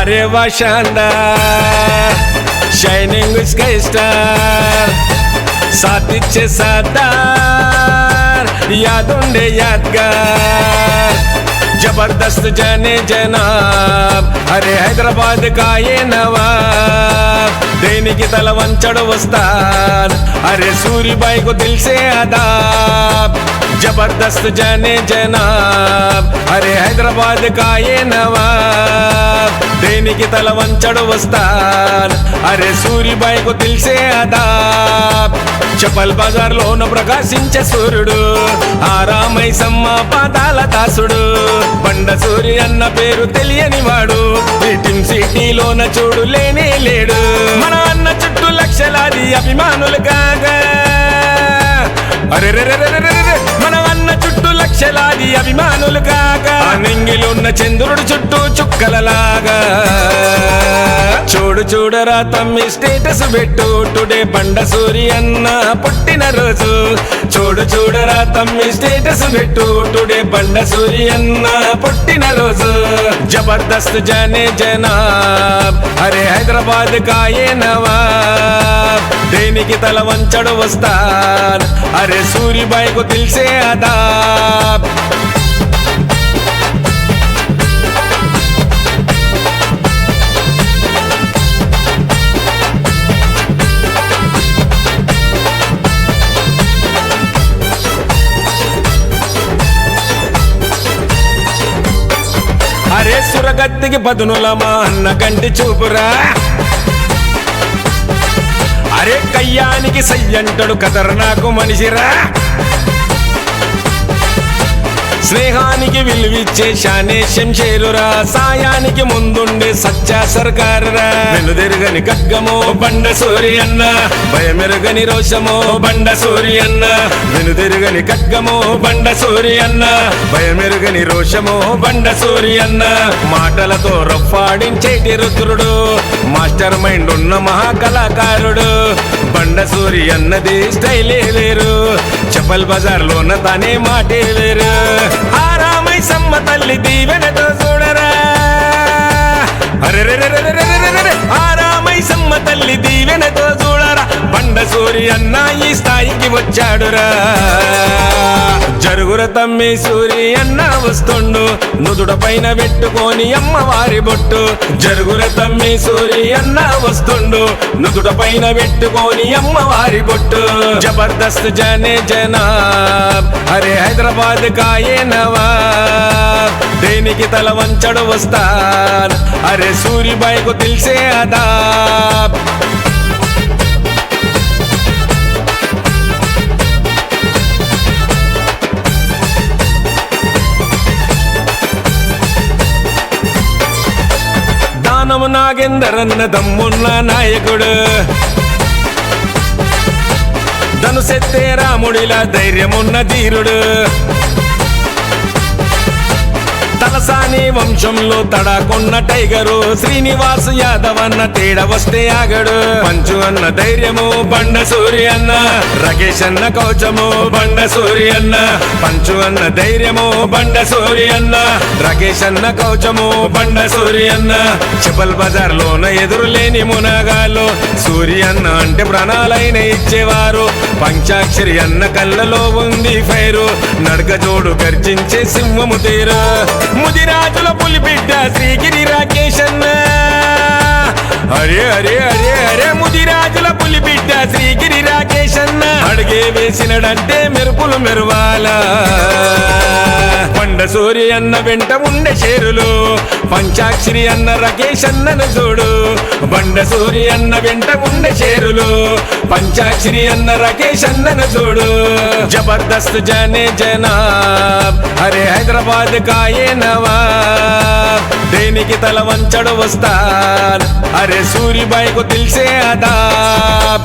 वारे वा शानदार शाइनिंग स्काई स्टार साथीचे साथदार यादुंडे यादगार जबरदस्त जाने जनाब अरे हैदराबाद का ये नवाब देने की तल वंचड़ वस्ताद अरे सूरीबाई को दिल से आदाब जबरदस्त जाने जनाब अरे हैदराबाद का ये नवाब देने की तल वंचड़ वस्ताद अरे सूरीबाई को दिल से आदाब चपल बाजार लोन प्रकाशिंचे सूर्युడు ఆరామైసమ్మ పాదాల దాసుడు బండ సూరి అన్న పేరు తెలియని వాడు టీమ్ సిటీలోన చూడు లేనే లేడు మన అన్న చుట్టూ లక్షలాది అభిమానులు కాగా అరే మన అన్న చుట్టూ లక్షలాది అభిమానులు కాగా నింగిలున్న చంద్రుడు చుట్టూ చుక్కలలాగా చూడు చూడరా తమ్మి స్టేటస్ పెట్టు టుడే బండ సూరి అన్న పుట్టిన రోజు చూడు చూడరా తమ్మి స్టేటస్ పెట్టు టుడే బండ సూరి అన్న పుట్టిన రోజు జబర్దస్త్ జానే జనాబ్ అరే హైదరాబాద్ కా యే నవాబ్ దేనికి తల వంచడు వస్తాన్ అరే सूरीबाई को दिल से आदाब అరే సురగత్తికి పదునులమా అన్న కంటి చూపురా అరే కయ్యానికి సయ్యంటడు ఖతర్నాకు మనిషిరా స్నేహానికి విలువిచ్చే షానే శంషేరురా సాయానికి ముందుండే సచ్చా సర్కారురా వెనుదిరగని ఖడ్గమో బండ సూరి అన్న భయమెరుగని రోషమో బండ సూరి అన్న వెనుదిరగని ఖడ్గమో బండ సూరి అన్న భయమెరుగని రోషమో బండ సూరి అన్న మాటలతో రఫాడించేటి రుద్రుడు మాస్టర్ మైండ్ ఉన్న మహాకళాకారుడు బండ సూరి అన్నది స్టైలే వేరు చపల్ బజార్ లోన తానే మాటే వేరు ఆరామైసమ్మ తల్లి దీవెనతో చూడరా అరే ఆరామైసమ్మ తల్లి దీవెనతో చూడరా బండ సూరి అన్న ఈ స్థాయికి వచ్చాడురా జరుగుర తమ్మి సూరి అన్న వస్తుండు నుదుడ పైన పెట్టుకొని అమ్మవారి బొట్టు జరుగుర తమ్మి సూరి అన్న వస్తుండు నుదుడ పైన పెట్టుకొని అమ్మవారి బొట్టు జబర్దస్త్ జానే జనాబ్ అరే హైదరాబాద్ కా యే నవాబ్ దేనికి తల వంచడు వస్తాన్ అరే सूरीबाई को दिल से आदाब దానము నాగేందరన్న దమ్మున్న నాయకుడు ధనుసెత్తే రాముడిలా ధైర్యమున్న ధీరుడు తలసాని వంశంలో తడాకున్న టైగరు శ్రీనివాస్ యాదవ్ అన్న తేడా వస్తే ఆగడు పంచు అన్న ధైర్యము బండ సూరి అన్న రాకేష్ అన్న కవచము బండ సూరి అన్న పంచు అన్న ధైర్యము బండ సూరి అన్న రాకేష్ అన్న కవచము బండ సూరి అన్న చపల్ బజార్ లోన ఎదురులేని మునగాలు సూరి అన్న అంటే ప్రాణాలైన ఇచ్చేవారు పంచాక్షరి అన్న కళ్ళలో ఉంది ఫైరు నడక జోడు గర్జించే సింహము తీరు ముదిరాజుల పులిబిడ్డ శ్రీగిరి రాకేష్ అన్న అరే అరే అరే అరే ముదిరాజుల పులిబిడ్డ శ్రీగిరి రాకేష్ అన్న అడిగే వేసినడంటే మెరుపులు మెరువాలా బండ సూరి అన్న వెంట ఉండే షేరులు పంచాక్షరి అన్న రాకేష్ అన్నను చూడు బండ సూరి అన్న వెంట ఉండే షేరులు పంచాక్షరి అన్న రాకేష్ అన్నను చూడు జబర్దస్త్ జానే జనాబ్ అరే హైదరాబాద్ కా యే నవాబ్ దేనికి తల వంచడు వస్తాన్ అరే सूरीबाई को दिल से आदाब